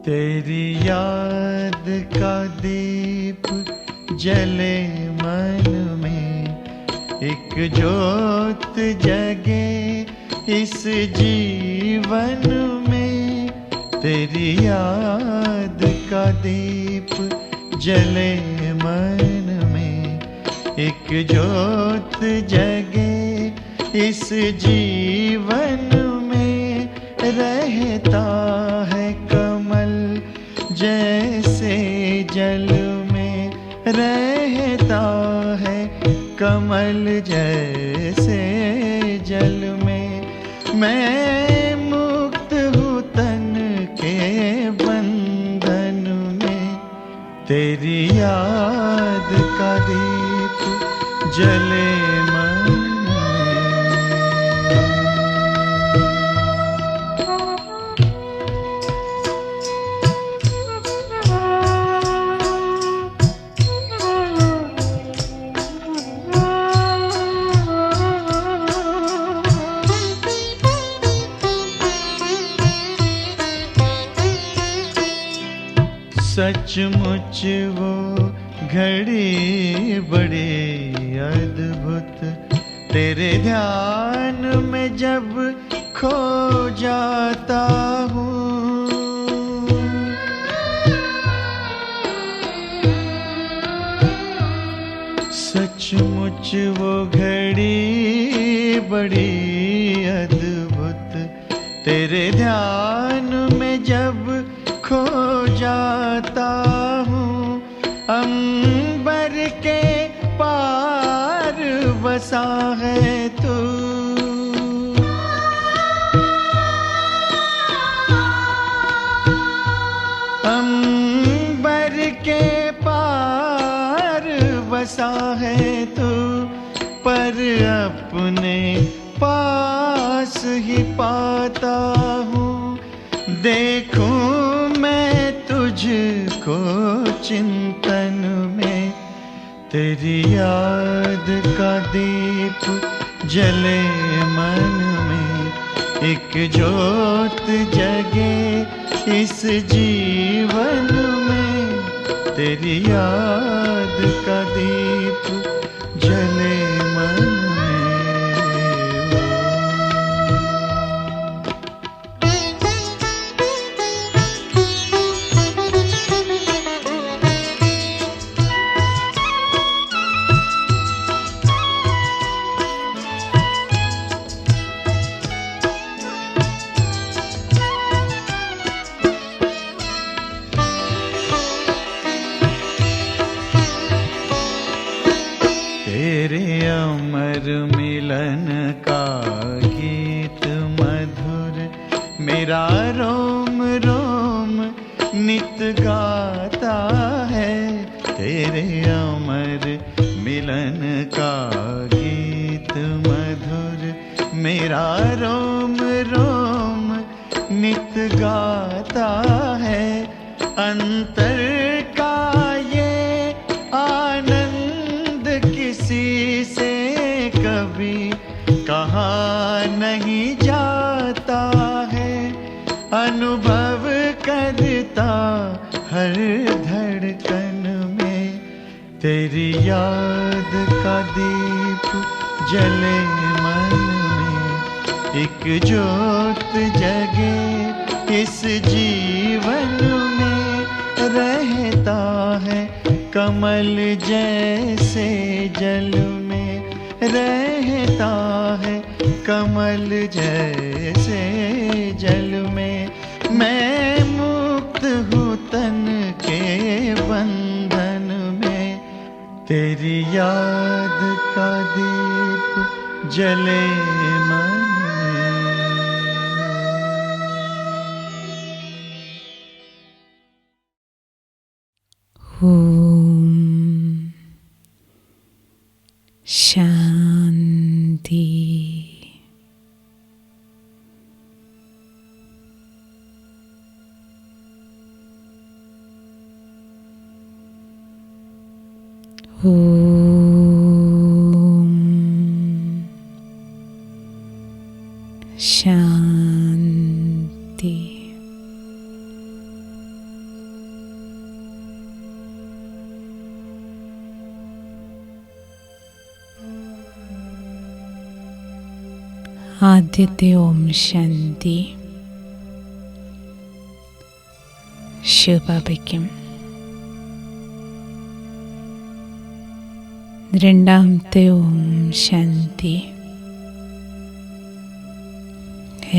तेरी याद का दीप जले मन में, एक जोत जगे इस जीवन में। तेरी याद का दीप जले मन में, एक जोत जगे इस जीवन में। रहता है कमल जैसे जल में, रहता है कमल जैसे जल में। मैं मुक्त हूँ तन के बंधन में, तेरी याद का दीप जले मन में। सचमुच वो घड़ी बड़ी अद्भुत, तेरे ध्यान में जब खो जाता हूँ। सचमुच वो घड़ी बड़ी अद्भुत, तेरे ध्यान में जब खो जाता हूँ। अंबर के पार बसा है तू, अंबर के पार बसा है तू, पर अपने पास ही पाता हूँ। देखूं मैं तुझको चिंतन में, तेरी याद का दीप जले मन में, एक जोत जगे इस जीवन में। तेरी याद का दीप जले मन में। तेरे अमर मिलन का गीत मधुर, मेरा रोम रोम नित गाता है। तेरे अमर मिलन का गीत मधुर, मेरा रोम रोम नित गाता है। अंतर का ये आनंद किसी से कभी कहा नहीं जाता है। अनुभव करता हर धड़कन में, तेरी याद का दीप जले मन में, एक जोत जगे इस जीवन में। रहता है कमल जैसे जल में, रहता है कमल जैसे जल में। मैं मुक्त हूँ तन के बंधन में, तेरी याद का दीप जले मन में। ओम शांति। ओम शांति। ആദ്യത്തെ ഓം ശാന്തി ശിവബാബയ്ക്കും, രണ്ടാമത്തെ ഓം ശാന്തി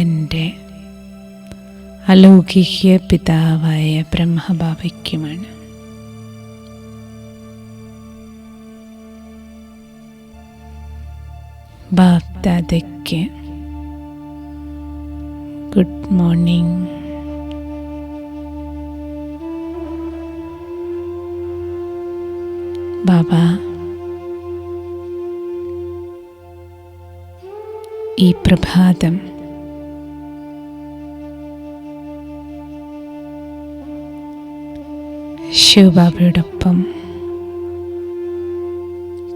എൻ്റെ അലൗകിക പിതാവായ ബ്രഹ്മബാബയ്ക്കുമാണ്. ബാപ്ദാദയ്ക്ക് ഗുഡ് മോർണിംഗ്. ബാബ ഈ പ്രഭാതം ശിവബാബയോടൊപ്പം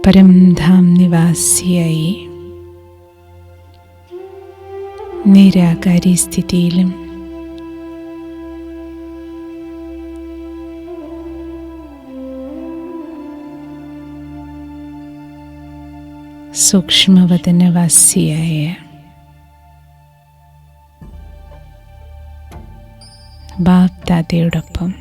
പരംധാം നിവാസിയായി നിരാകാരി സ്ഥിതിയിലും സൂക്ഷ്മവദനവാസിയായ ബാപ്ദാദയോടൊപ്പം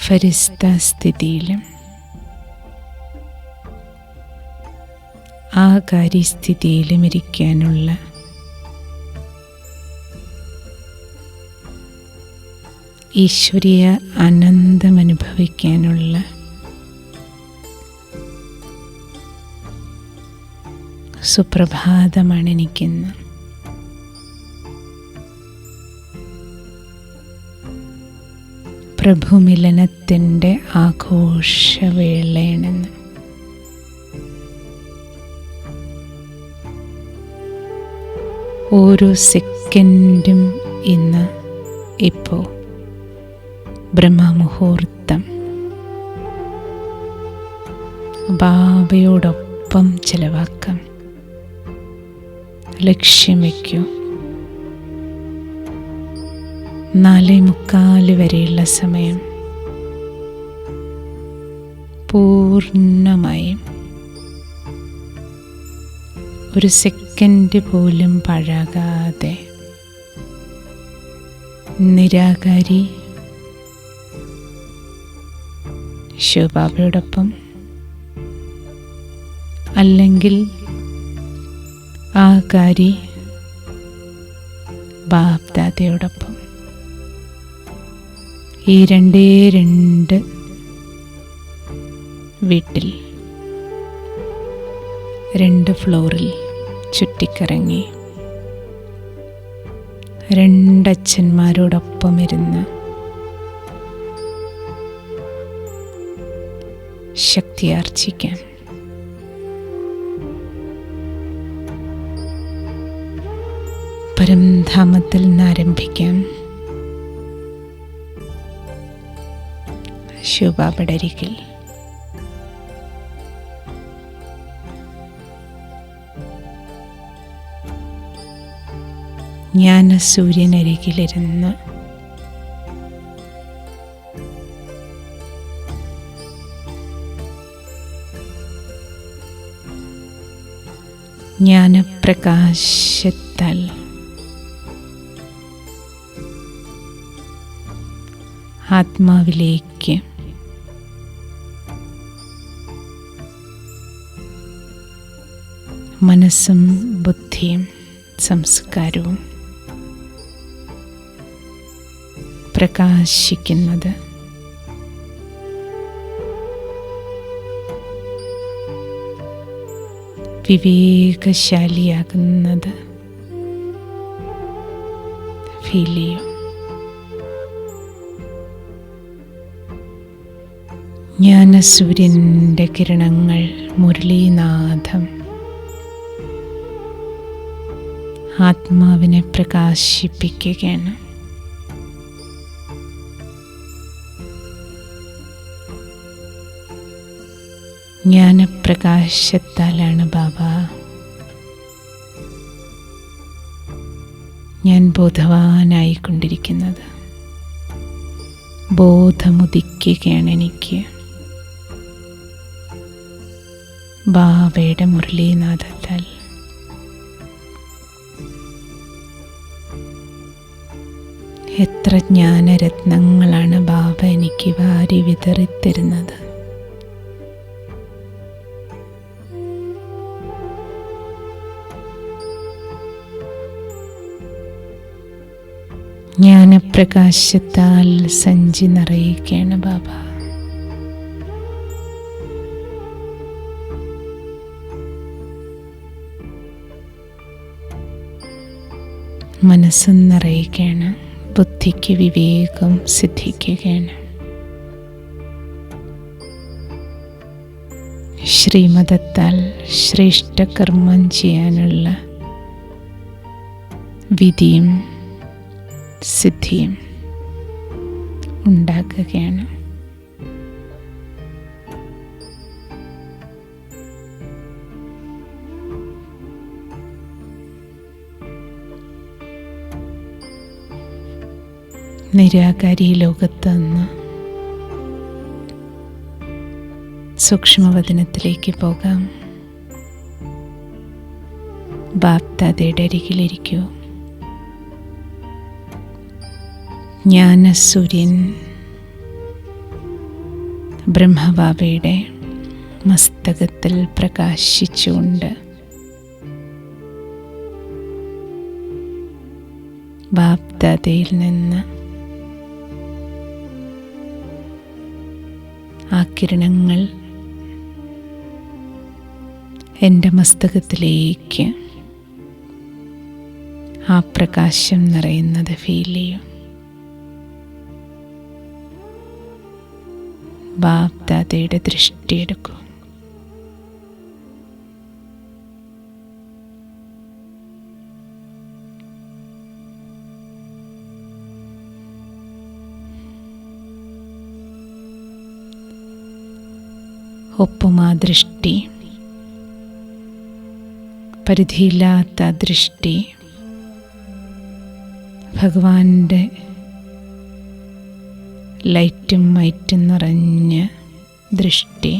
ഫരിസ്ത സ്ഥിതിയിലും ആകാരി സ്ഥിതിയിലും ഇരിക്കാനുള്ള ഈശ്വരീയ ആനന്ദം അനുഭവിക്കാനുള്ള സുപ്രഭാതമാണ് എനിക്കിന്ന്. പ്രഭുമിലനത്തിൻ്റെ ആഘോഷവേളയാണെന്ന്. ഓരോ സെക്കൻഡും ഇന്ന് ഇപ്പോൾ ബ്രഹ്മമുഹൂർത്തം ബാബയോടൊപ്പം ചെലവാക്കാം. ലക്ഷ്യം വയ്ക്കൂ. 4:45 വരെയുള്ള സമയം പൂർണ്ണമായും ഒരു സെക്കൻഡ് പോലും പാഴാകാതെ നിരാകാരി ശിവബാബയോടൊപ്പം അല്ലെങ്കിൽ ആകാരി ബാപ്ദാദയോടൊപ്പം ഈ രണ്ട് വീട്ടിൽ 2 ഫ്ലോറിൽ ചുറ്റിക്കറങ്ങി 2 അച്ഛന്മാരോടൊപ്പം ഇരുന്ന് ശക്തിയാർജിക്കാം. പരംധാമത്തിൽ നിന്ന് ആരംഭിക്കാം. ശിവബാബയുടെ അരികിൽ ജ്ഞാനസൂര്യനരികിലിരുന്ന് ജ്ഞാനപ്രകാശത്താൽ ആത്മാവിലേക്ക് മനസ്സും ബുദ്ധിയും സംസ്കാരവും പ്രകാശിക്കുന്നത് വിവേകശാലിയാകുന്നത് ഫീൽ ചെയ്യും. ജ്ഞാനസൂര്യൻ്റെ കിരണങ്ങൾ മുരളീനാഥം ആത്മാവിനെ പ്രകാശിപ്പിക്കുകയാണ്. ജ്ഞാനപ്രകാശത്താലാണ് ബാബ ഞാൻ ബോധവാനായിക്കൊണ്ടിരിക്കുന്നത്. ബോധമുദിക്കുകയാണ് എനിക്ക്. ബാബയുടെ മുരളീനാദത്താൽ എത്ര ജ്ഞാനരത്നങ്ങളാണ് ബാബ എനിക്ക് വാരി വിതറിത്തരുന്നത്. ജ്ഞാനപ്രകാശത്താൽ സഞ്ചി നിറയുകയാണ് ബാബ. മനസ്സും നിറയുകയാണ്, ബുദ്ധിക്ക് വിവേകം സിദ്ധിക്കുകയാണ്. ശ്രീമതത്താൽ ശ്രേഷ്ഠകർമ്മം ചെയ്യാനുള്ള വിധിയും സിദ്ധിയും ഉണ്ടാക്കുകയാണ്. നിരാകാരി ലോകത്ത് നിന്ന് സൂക്ഷ്മവദനത്തിലേക്ക് പോകാം. ബാപ്ദാദയുടെ അരികിലിരിക്കൂ. ജ്ഞാനസൂര്യൻ ബ്രഹ്മബാബയുടെ മസ്തകത്തിൽ പ്രകാശിച്ചുകൊണ്ട് ബാപ്ദാദയിൽ നിന്ന് ആ കിരണങ്ങൾ എൻ്റെ മസ്തകത്തിലേക്ക് ആ പ്രകാശം നിറയുന്നത് ഫീൽ ചെയ്യും. ബാപ്ദാദയുടെ ദൃഷ്ടിയെടുക്കൂ. ഒപ്പം ആ ദൃഷ്ടി, പരിധിയില്ലാത്ത ദൃഷ്ടി, ഭഗവാന്റെ ലൈറ്റും മൈറ്റും നിറഞ്ഞ ദൃഷ്ടി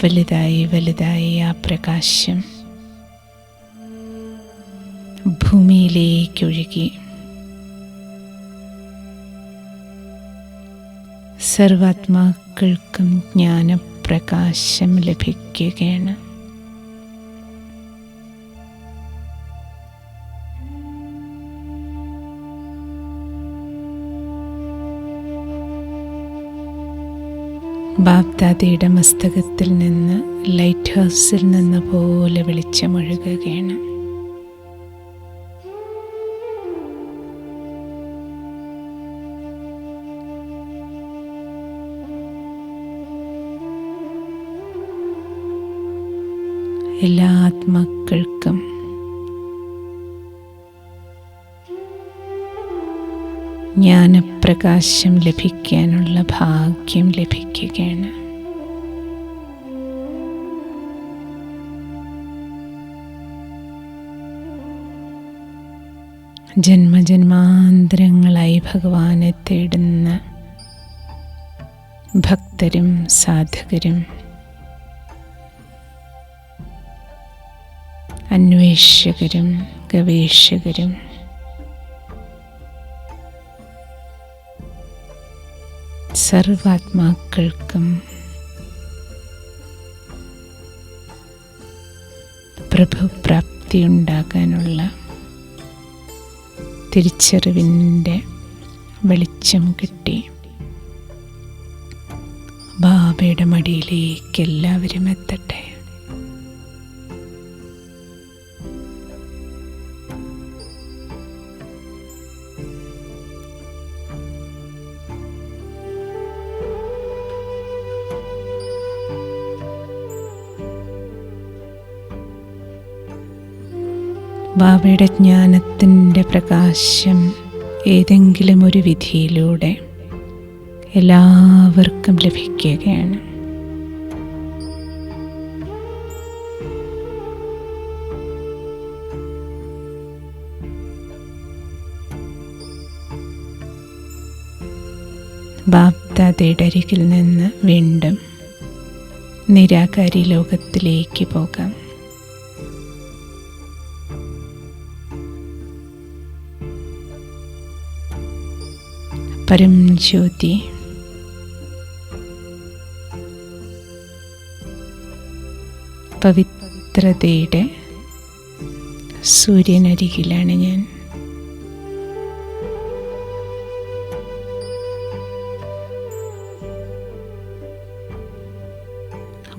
വലുതായി വലുതായി ആ പ്രകാശം ഭൂമിയിലേക്കൊഴുകി സർവാത്മാക്കൾക്കും ജ്ഞാനപ്രകാശം ലഭിക്കുകയാണ്. ബാപ്ദാദയുടെ മസ്തകത്തിൽ നിന്ന് ലൈറ്റ് ഹൗസിൽ നിന്ന് പോലെ വെളിച്ചമൊഴുകുകയാണ്. എല്ലാ ആത്മാക്കൾക്കും ജ്ഞാനപ്രകാശം ലഭിക്കാനുള്ള ഭാഗ്യം ലഭിക്കുകയാണ്. ജന്മജന്മാന്തരങ്ങളായി ഭഗവാനെ തേടുന്ന ഭക്തരും സാധകരും അന്വേഷകരും ഗവേഷകരും സർവാത്മാക്കൾക്കും പ്രഭുപ്രാപ്തി ഉണ്ടാകാനുള്ള തിരിച്ചറിവിൻ്റെ വെളിച്ചം കിട്ടി ബാബയുടെ മടിയിലേക്ക് എല്ലാവരും എത്തട്ടെ. ബാബയുടെ ജ്ഞാനത്തിൻ്റെ പ്രകാശം ഏതെങ്കിലും ഒരു വിധിയിലൂടെ എല്ലാവർക്കും ലഭിക്കുകയാണ്. ബാപ്ദാദയുടെ അരികിൽ നിന്ന് വീണ്ടും നിരാകാരി ലോകത്തിലേക്ക് പോകാം. പരം ജ്യോതി പവിത്രതയുടെ സൂര്യനരികിലാണ് ഞാൻ.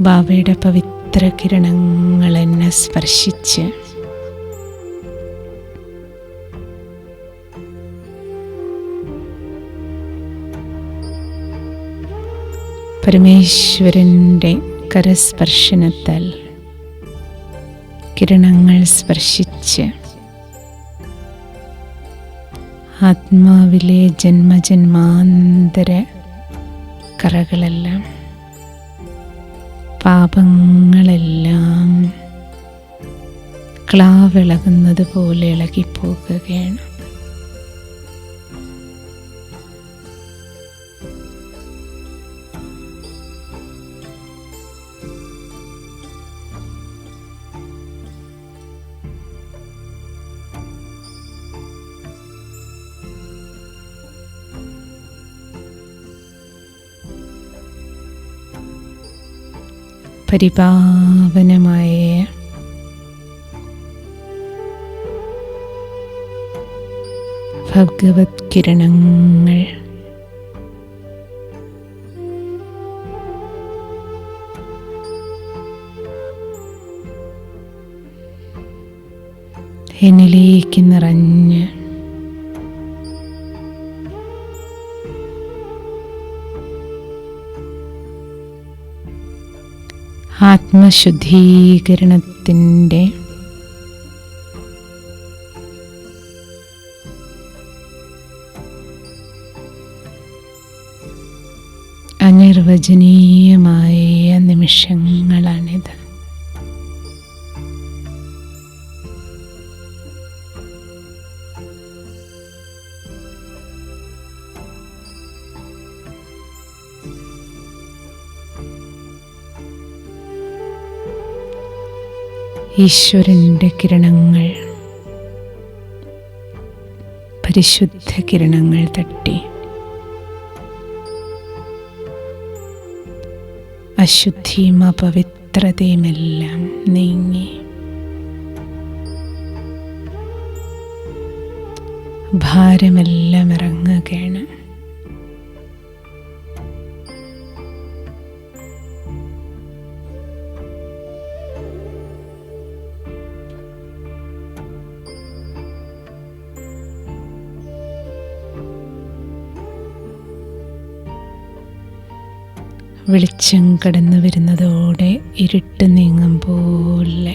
ബാബയുടെ പവിത്ര കിരണങ്ങൾ എന്നെ സ്പർശിച്ച് പരമേശ്വരൻ്റെ കരസ്പർശനത്താൽ കിരണങ്ങൾ സ്പർശിച്ച് ആത്മാവിലെ ജന്മജന്മാന്തര കറകളെല്ലാം, പാപങ്ങളെല്ലാം ക്ലാവിളകുന്നത് പോലെ ഇളകിപ്പോകുകയാണ്. പരിപാവനമായ ഭഗവത് കിരണങ്ങൾ എന്നിലേക്ക് നിറഞ്ഞ് ആത്മശുദ്ധീകരണത്തിൻ്റെ അനിർവചനീയമായ നിമിഷങ്ങളാണിത്. ഈശ്വരൻ്റെ കിരണങ്ങൾ, പരിശുദ്ധ കിരണങ്ങൾ തട്ടി അശുദ്ധിയും അപവിത്രതയുമെല്ലാം നീങ്ങി ഭാരമെല്ലാം ഇറങ്ങുകയാണ്. വെളിച്ചം കടന്നു വരുന്നതോടെ ഇരുട്ട് നീങ്ങും പോലെ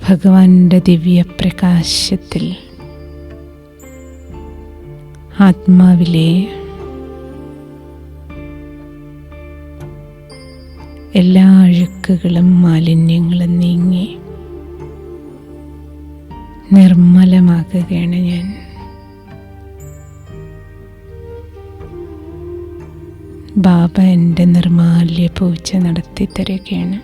ഭഗവാന്റെ ദിവ്യപ്രകാശത്തിൽ ആത്മാവിലെ എല്ലാ അഴുക്കുകളും മാലിന്യങ്ങളും നീങ്ങി നിർമ്മലമാകുകയാണ് ഞാൻ. ബാബ എൻ്റെ നിർമാല്യ പൂജ നടത്തി തരികയാണ്.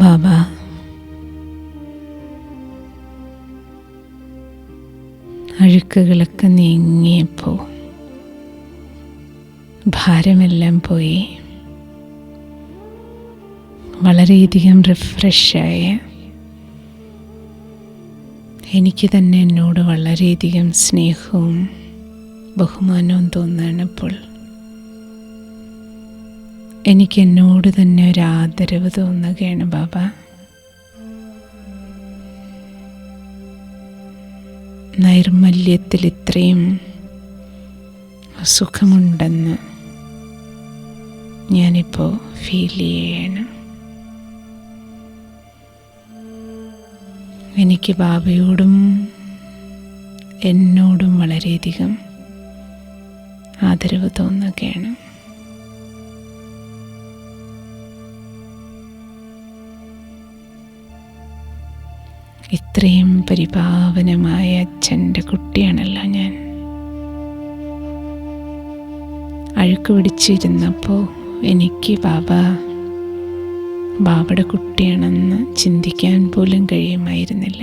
ബാബ അഴുക്കുകളൊക്കെ നീങ്ങിയപ്പോൾ ഭാരമെല്ലാം പോയി വളരെയധികം റിഫ്രഷായ എനിക്ക് തന്നെ എന്നോട് വളരെയധികം സ്നേഹവും ബഹുമാനവും തോന്നുകയാണിപ്പോൾ. എനിക്ക് എന്നോട് തന്നെ ഒരു ആദരവ് തോന്നുകയാണ് ബാബ. നൈർമല്യത്തിൽ ഇത്രയും സുഖമുണ്ടെന്ന് ഞാനിപ്പോൾ ഫീൽ ചെയ്യണം. എനിക്ക് ബാബയോടും എന്നോടും വളരെയധികം ആദരവ് തോന്നുകയാണ്. ഇത്രയും പരിപാവനമായ അച്ഛൻ്റെ കുട്ടിയാണല്ലോ ഞാൻ. അഴുക്ക് പിടിച്ചിരുന്നപ്പോൾ എനിക്ക് ബാബയുടെ കുട്ടിയാണെന്ന് ചിന്തിക്കാൻ പോലും കഴിയുമായിരുന്നില്ല.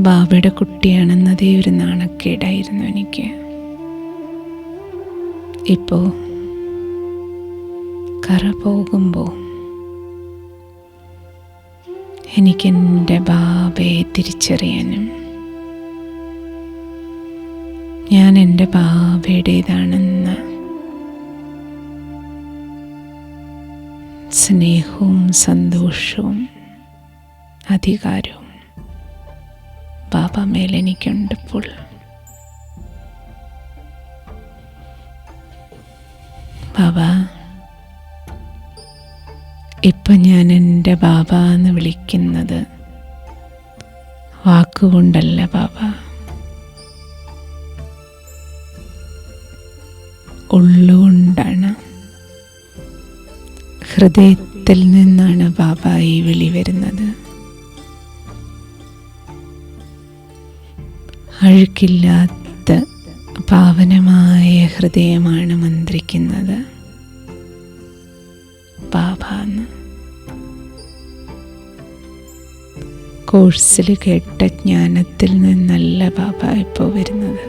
ബാബയുടെ കുട്ടിയാണെന്നതേ ഒരു നാണക്കേടായിരുന്നു എനിക്ക്. ഇപ്പോൾ കറ പോകുമ്പോൾ എനിക്കെൻ്റെ ബാബയെ തിരിച്ചറിയാനും ഞാൻ എൻ്റെ ബാബയുടേതാണെന്ന സ്നേഹവും സന്തോഷവും അധികാരവും ബാബ മേലെനിക്കുണ്ടിപ്പോൾ. ബാബ, ഇപ്പം ഞാൻ എൻ്റെ ബാബ എന്ന് വിളിക്കുന്നത് വാക്കുകൊണ്ടല്ല ബാബ, ഉള്ളുകൊണ്ടാണ്. ഹൃദയത്തിൽ നിന്നാണ് ബാബ ഈ വിളി വരുന്നത്. അഴുക്കില്ലാത്ത പാവനമായ ഹൃദയമാണ് മന്ത്രിക്കുന്നത് ബാബ എന്ന്. കോഴ്സിൽ കേട്ട ജ്ഞാനത്തിൽ നിന്നല്ല ബാബ ഇപ്പോൾ വരുന്നത്.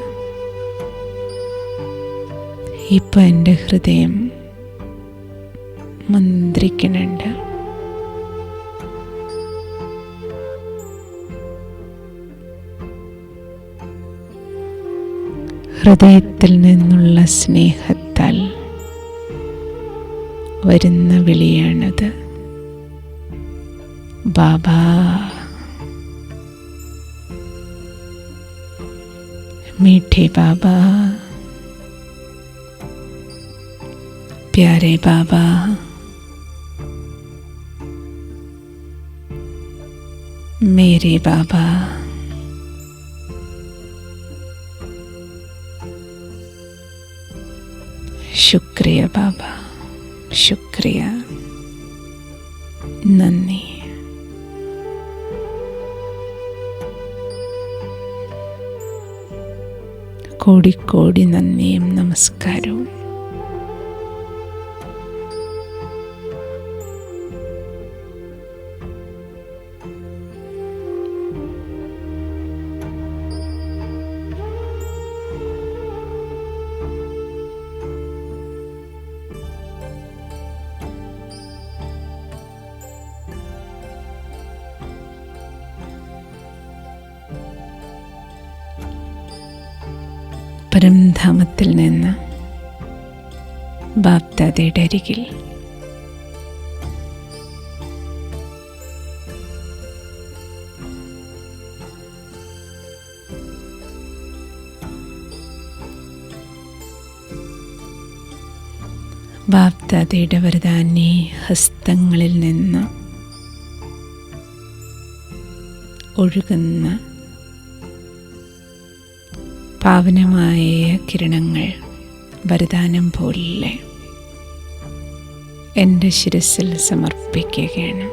ഇപ്പം എൻ്റെ ഹൃദയം മന്ത്രിക്കുന്നുണ്ട്. ഹൃദയത്തിൽ നിന്നുള്ള സ്നേഹത്താൽ വരുന്ന വിളിയാണത്. ബാബാ, मीठे बाबा, प्यारे बाबा, मेरे बाबा, शुक्रिया बाबा, शुक्रिया, नन्ही. കോടിക്കോടി നന്ദിയും നമസ്കാരവും. പരംധാമത്തിൽ നിന്ന് ബാപ്ദാദയുടെ അരികിൽ ബാപ്ദാദയുടെ വരദാനി ഹസ്തങ്ങളിൽ നിന്ന് ഒഴുകുന്ന പാവനമായ കിരണങ്ങൾ വരദാനം പോലെ എൻ്റെ ശിരസിൽ സമർപ്പിക്കുകയാണ്.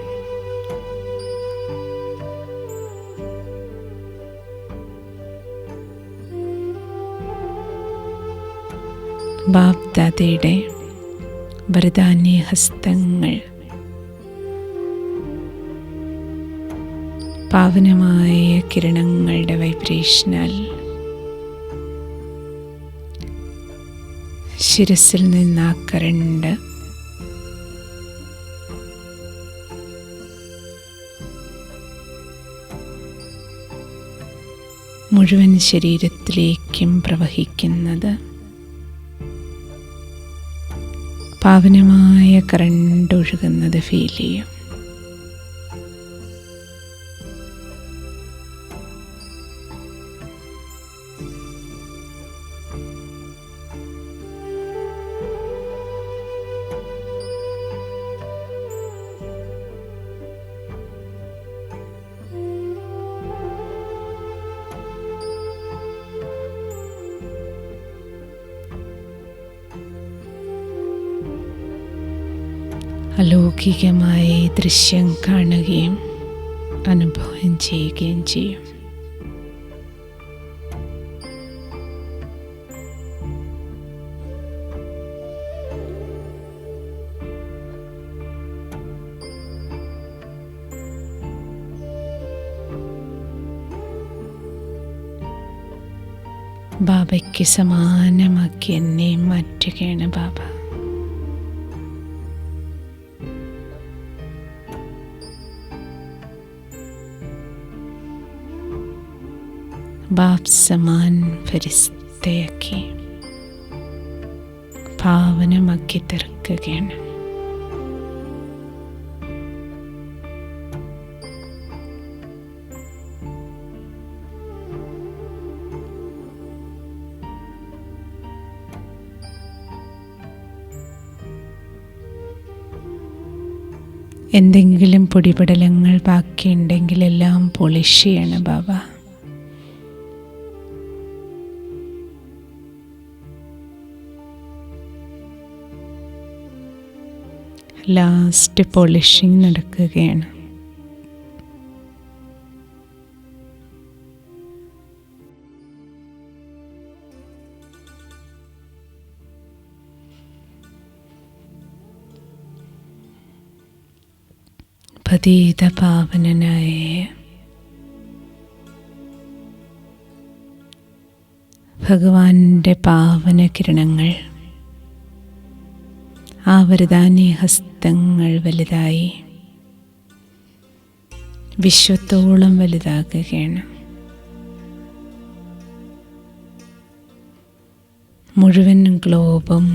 ബാപ്ദാദയുടെ വരദാനി ഹസ്തങ്ങൾ പാവനമായ കിരണങ്ങളുടെ വൈബ്രേഷനാൽ ശിരസിൽ നിന്ന് ആ കരണ്ട് മുഴുവൻ ശരീരത്തിലേക്കും പ്രവഹിക്കുന്നത് പാവനമായ കറണ്ട് ഒഴുകുന്നത് ഫീൽ ചെയ്യും. അലൗകികമായ ഈ ദൃശ്യം കാണുകയും അനുഭവം ചെയ്യുകയും ചെയ്യും. ബാബയ്ക്ക് സമാനമാക്കി എന്നെ മാറ്റുകയാണ് ബാബ. ബാബ് സമാൻ ഫരിസ്തയാക്കി പാവനമാക്കി തീർക്കുകയാണ്. എന്തെങ്കിലും പൊടിപടലങ്ങൾ ബാക്കിയുണ്ടെങ്കിൽ എല്ലാം പോളിഷ് ചെയ്യണം ബാബ. ലാസ്റ്റ് പോളിഷിങ് നടക്കുകയാണ്. പതീത പാവനനായ ഭഗവാന്റെ പാവന കിരണങ്ങൾ, ആ വരദാനി ഹസ്തങ്ങൾ വലുതായി വിശ്വത്തോളം വലുതാകുകയാണ്. മുഴുവൻ ഗ്ലോബും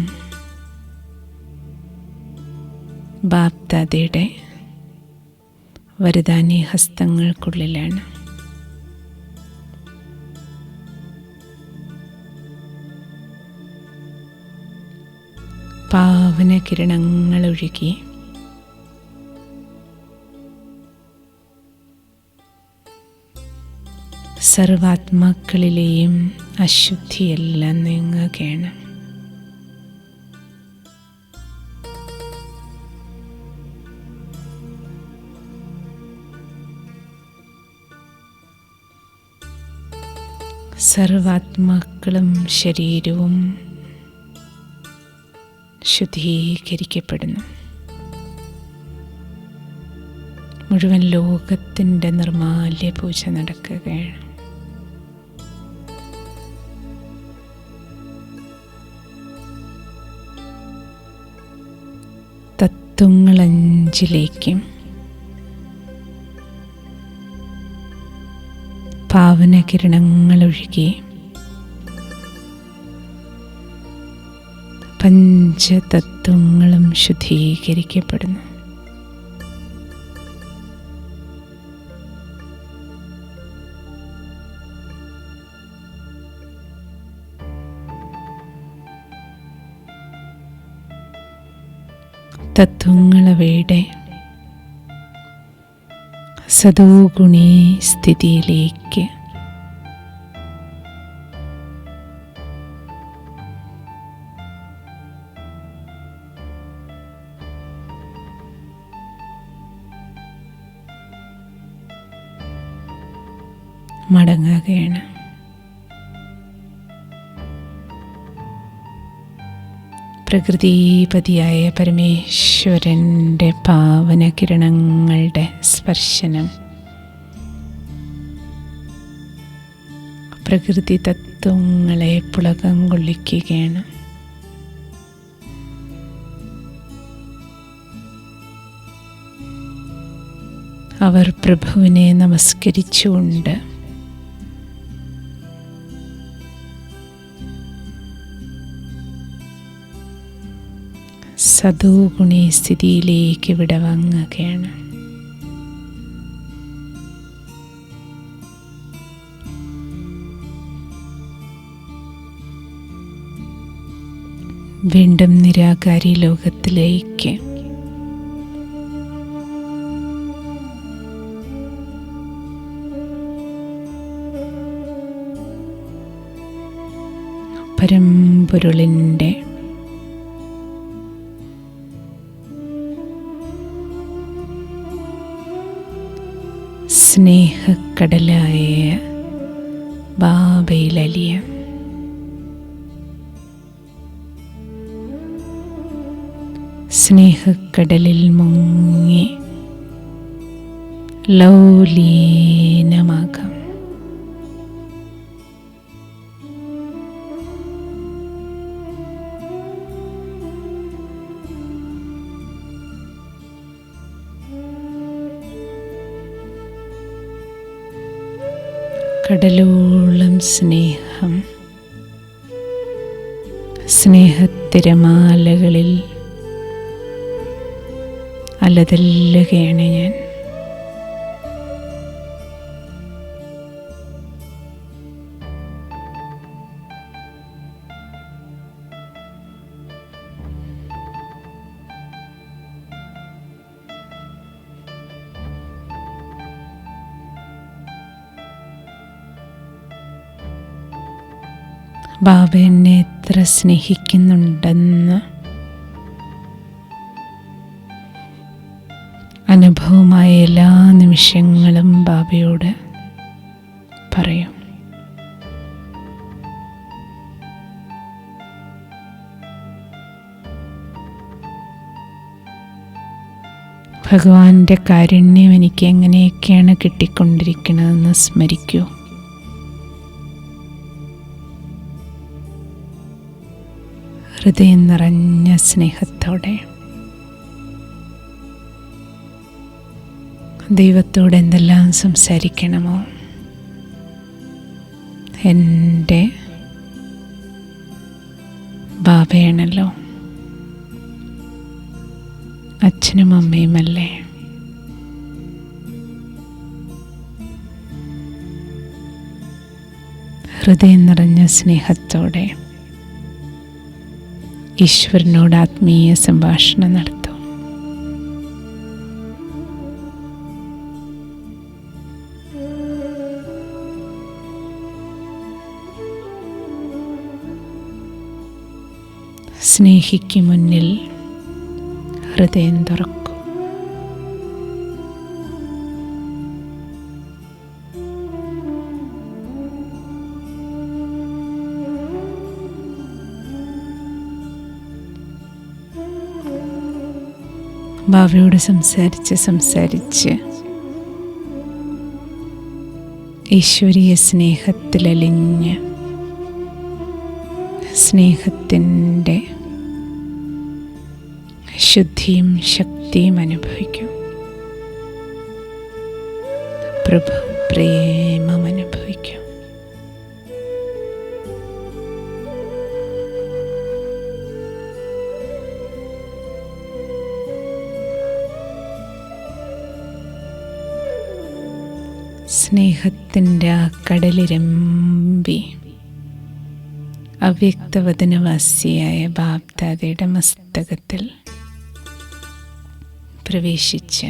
ബാപ്ദാദയുടെ വരദാനി ഹസ്തങ്ങൾക്കുള്ളിലാണ്. പാവന കിരണങ്ങൾ ഒഴുകി സർവാത്മാക്കളിലെയും അശുദ്ധിയെല്ലാം നീങ്ങുകയാണ്. സർവാത്മാക്കളും ശരീരവും ശുദ്ധീകരിക്കപ്പെടുന്നു. മുഴുവൻ ലോകത്തിൻ്റെ നിർമാല്യ പൂജ നടക്കുകയാണ്. തത്വങ്ങൾ 5ലേക്കും പാവന കിരണങ്ങളൊഴുകി പഞ്ചതത്വങ്ങളും ശുദ്ധീകരിക്കപ്പെടുന്നു. തത്വങ്ങളവയുടെ സദോഗുണി സ്ഥിതിയിലേക്ക് മടങ്ങുകയാണ്. പ്രകൃതിപതിയായ പരമേശ്വരൻ്റെ പാവന കിരണങ്ങളുടെ സ്പർശനം പ്രകൃതി തത്വങ്ങളെ പുളകം കൊള്ളിക്കുകയാണ്. അവർ പ്രഭുവിനെ നമസ്കരിച്ചുകൊണ്ട് സദോഗുണി സ്ഥിതിയിലേക്ക് വിടവാങ്ങുകയാണ്. വീണ്ടും നിരാകാരി ലോകത്തിലേക്ക് പരമ്പൊരുളിൻ്റെ സ്നേഹക്കടലായ ബാബയിലലിയ സ്നേഹക്കടലിൽ മുങ്ങി ലൗലീനമാകാം. കടലോളം സ്നേഹം, സ്നേഹത്തിരമാലകളിൽ അലതല്ലുകയാണ് ഞാൻ. ബാബ എന്നെ എത്ര സ്നേഹിക്കുന്നുണ്ടെന്ന് അനുഭവമായ എല്ലാ നിമിഷങ്ങളും ബാബയോട് പറയും. ഭഗവാന്റെ കാരുണ്യം എനിക്ക് എങ്ങനെയൊക്കെയാണ് കിട്ടിക്കൊണ്ടിരിക്കുന്നതെന്ന് സ്മരിക്കൂ. ഹൃദയം നിറഞ്ഞ സ്നേഹത്തോടെ ദൈവത്തോട് എന്തെല്ലാം സംസാരിക്കണമോ, എൻ്റെ ബാബയാണല്ലോ, അച്ഛനും അമ്മയുമല്ലേ. ഹൃദയം നിറഞ്ഞ സ്നേഹത്തോടെ ഈശ്വരനോട് ആത്മീയ സംഭാഷണം നടത്തും. സ്നേഹിക്ക് മുന്നിൽ ഹൃദയം തുറക്കും. ബാബയോട് സംസാരിച്ച് ഈശ്വരീയ സ്നേഹത്തിലലിഞ്ഞ് സ്നേഹത്തിൻ്റെ ശുദ്ധിയും ശക്തിയും അനുഭവിക്കും. പ്രഭു പ്രേമം അനുഭവിക്കും. സ്നേഹത്തിൻ്റെ ആ കടലിരമ്പി അവ്യക്തവദനവാസിയായ ബാബ്ദാദയുടെ മസ്തകത്തിൽ പ്രവേശിച്ച്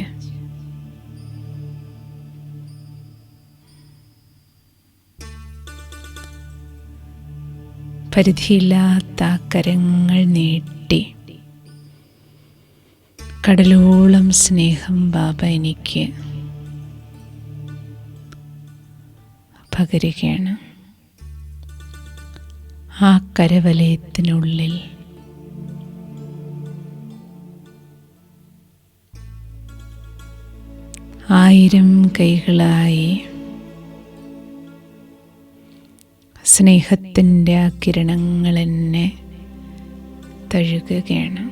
പരിധിയില്ലാത്ത കരങ്ങൾ നീട്ടി കടലോളം സ്നേഹം ബാബ എനിക്ക് പകരുകയാണ്. ആ കരവലയത്തിനുള്ളിൽ ആയിരം കൈകളായി സ്നേഹത്തിൻ്റെ ആ കിരണങ്ങൾ എന്നെ തഴുകുകയാണ്.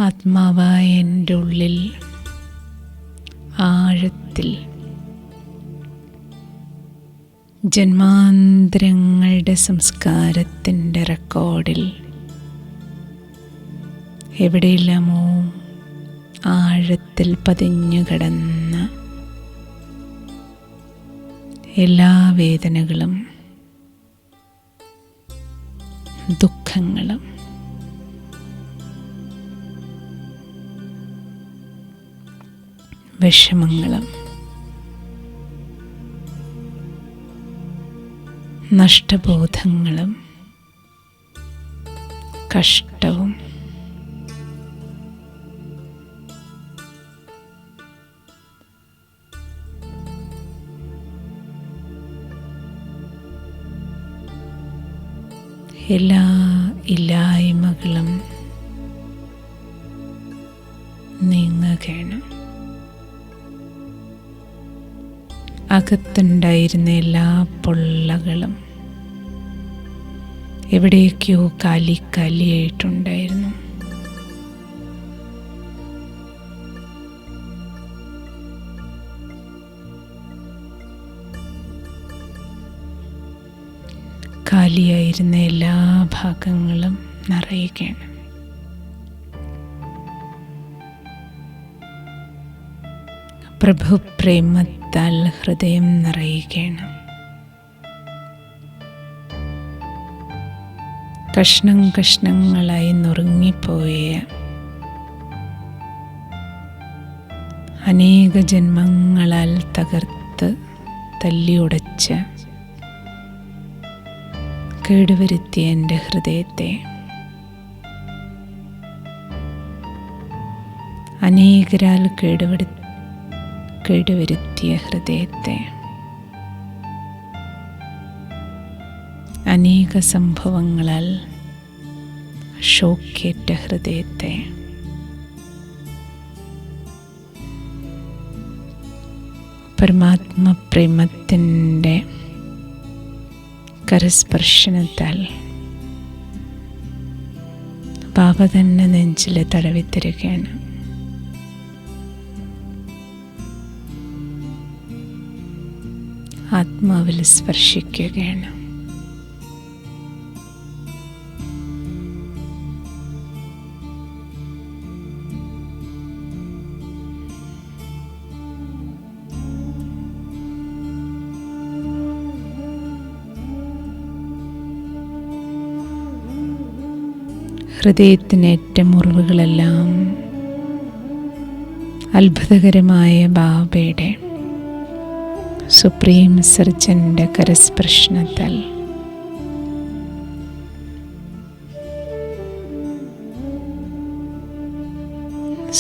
ആത്മാവായ എൻ്റെ ഉള്ളിൽ ആഴത്തിൽ ജന്മാന്തരങ്ങളുടെ സംസ്കാരത്തിൻ്റെ റെക്കോർഡിൽ എവിടെയെല്ലാമോ ആഴത്തിൽ പതിഞ്ഞു കിടന്ന എല്ലാ വേദനകളും ദുഃഖങ്ങളും വിഷമങ്ങളും നഷ്ടബോധങ്ങളും കഷ്ടവും എല്ലാ ഇല്ലായ്മകളും നീങ്ങുകയാണ്. അകത്തുണ്ടായിരുന്ന എല്ലാ പൊള്ളകളും എവിടേക്കോ കാലിയായിട്ടുണ്ടായിരുന്നു. കാലിയായിരുന്ന എല്ലാ ഭാഗങ്ങളും നിറയുകയാണ്. പ്രഭു പ്രേമത്താൽ ഹൃദയം നിറയുകയാണ്. കഷ്ണം കഷ്ണങ്ങളായി നുറുങ്ങിപ്പോയ അനേക ജന്മങ്ങളാൽ തകർത്ത് തല്ലിയുടച്ച കേടുവരുത്തിയ എൻ്റെ ഹൃദയത്തെ, അനേകരാൽ കേടുവരുത്തിയ ഹൃദയത്തെ, അനേക സംഭവങ്ങളാൽ ഷോക്കേറ്റ ഹൃദയത്തെ, പരമാത്മ പ്രേമത്തിൻ്റെ കരസ്പർശനത്താൽ ബാബ തന്നെ നെഞ്ചിൽ തടവിത്തരികയാണ്. ആത്മാവിൽ സ്പർശിക്കുകയാണ്. ഹൃദയത്തിനേറ്റ മുറിവുകളെല്ലാം അത്ഭുതകരമായ ബാബയുടെ സുപ്രീം സർജൻ്റെ കരസ്പർശനത്താൽ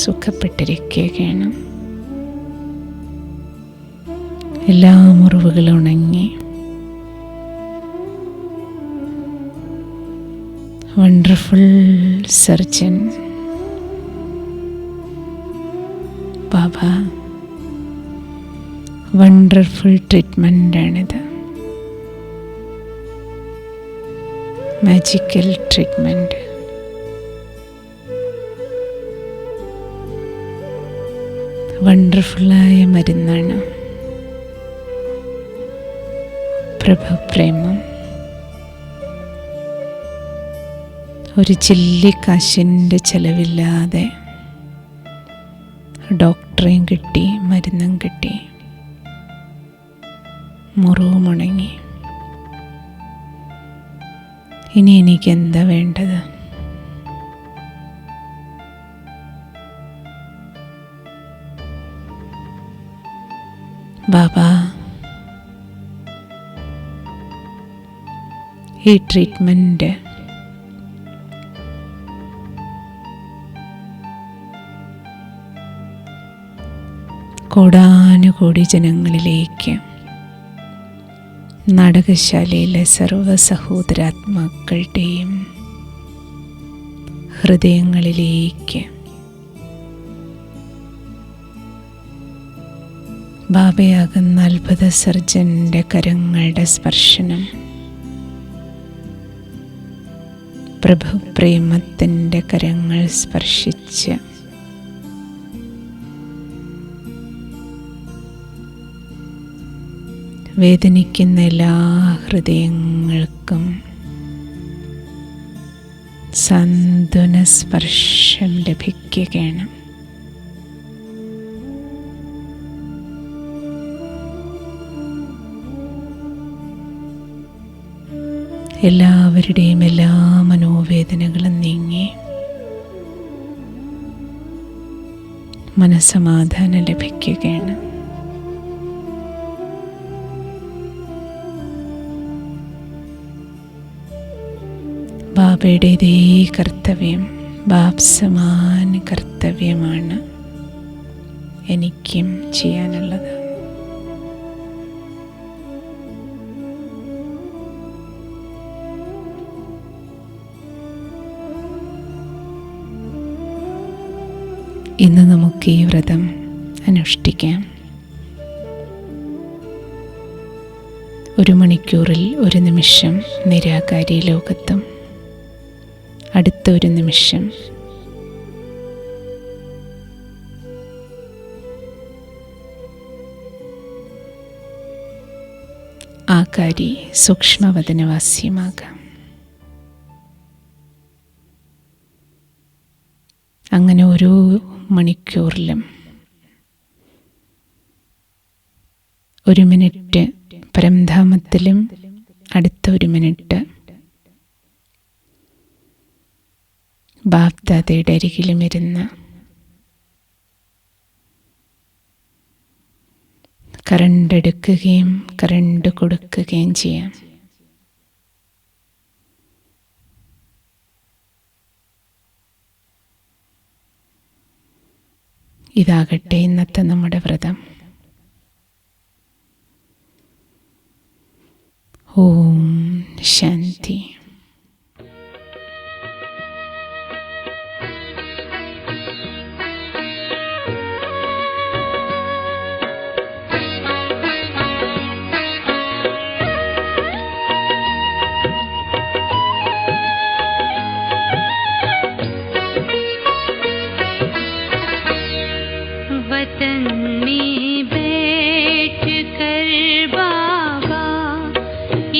സുഖപ്പെട്ടിരിക്കുകയാണ്. എല്ലാ മുറിവുകളും ഉണങ്ങി വണ്ടർഫുൾ സർജൻ ബാബ വണ്ടർഫുൾ ട്രീറ്റ്മെൻ്റാണിത്. Magical treatment. വണ്ടർഫുള്ളായ മരുന്നാണ് പ്രഭുപ്രേമം. ഒരു ചില്ലിക്കാശിൻ്റെ ചെലവില്ലാതെ ഡോക്ടറെയും കിട്ടി, മരുന്നും കിട്ടി, മുറിവും ഉണങ്ങി. ഇനി എനിക്ക് എന്താ വേണ്ടത്? ബാബ ഈ ട്രീറ്റ്മെൻറ്റ് കോടാനുകോടി ജനങ്ങളിലേക്ക്, നാടകശാലയിലെ സർവ്വ സഹോദരാത്മാക്കളുടെയും ഹൃദയങ്ങളിലേക്ക് ബാബയാകുന്ന അത്ഭുത സർജൻ്റെ കരങ്ങളുടെ സ്പർശനം, പ്രഭുപ്രേമത്തിൻ്റെ കരങ്ങൾ സ്പർശിച്ച് വേദനിക്കുന്ന എല്ലാ ഹൃദയങ്ങൾക്കും സാന്ത്വന സ്പർശം ലഭിക്കുകയാണ്. എല്ലാവരുടെയും എല്ലാ മനോവേദനകളും നീങ്ങി മനസ്സമാധാനം ലഭിക്കുകയാണ്. ബാബ ബാബയുടെ ഇതേ കർത്തവ്യം ബാബ് സമാന കർത്തവ്യമാണ് എനിക്കും ചെയ്യാനുള്ളത്. ഇന്ന് നമുക്ക് ഈ വ്രതം അനുഷ്ഠിക്കാം. 1 മണിക്കൂറിൽ 1 നിമിഷം നിരാകാരി ലോകത്തും അടുത്ത 1 നിമിഷം ആകാരി സൂക്ഷ്മവദനവാസ്യമാകാം. അങ്ങനെ ഓരോ മണിക്കൂറിലും 1 മിനിറ്റ് പരംധാമത്തിലും അടുത്ത 1 മിനിറ്റ് ബാപ്ദാദയുടെ അരികിലും ഇരുന്ന് കറണ്ട് എടുക്കുകയും കറണ്ട് കൊടുക്കുകയും ചെയ്യാം. ഇതാകട്ടെ ഇന്നത്തെ നമ്മുടെ വ്രതം. ഓം ശാന്തി. वतन में बैठ कर बाबा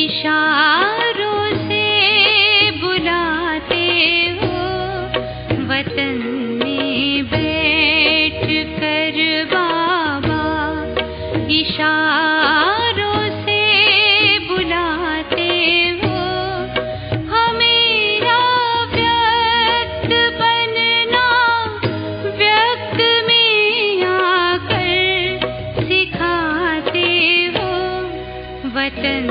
इशारों से बुलाते हो. वतन में बैठ कर बाबा इशारों से बुलाते हो. हमेरा व्यक्त बनना व्यक्त में आकर सिखाते हो. वतन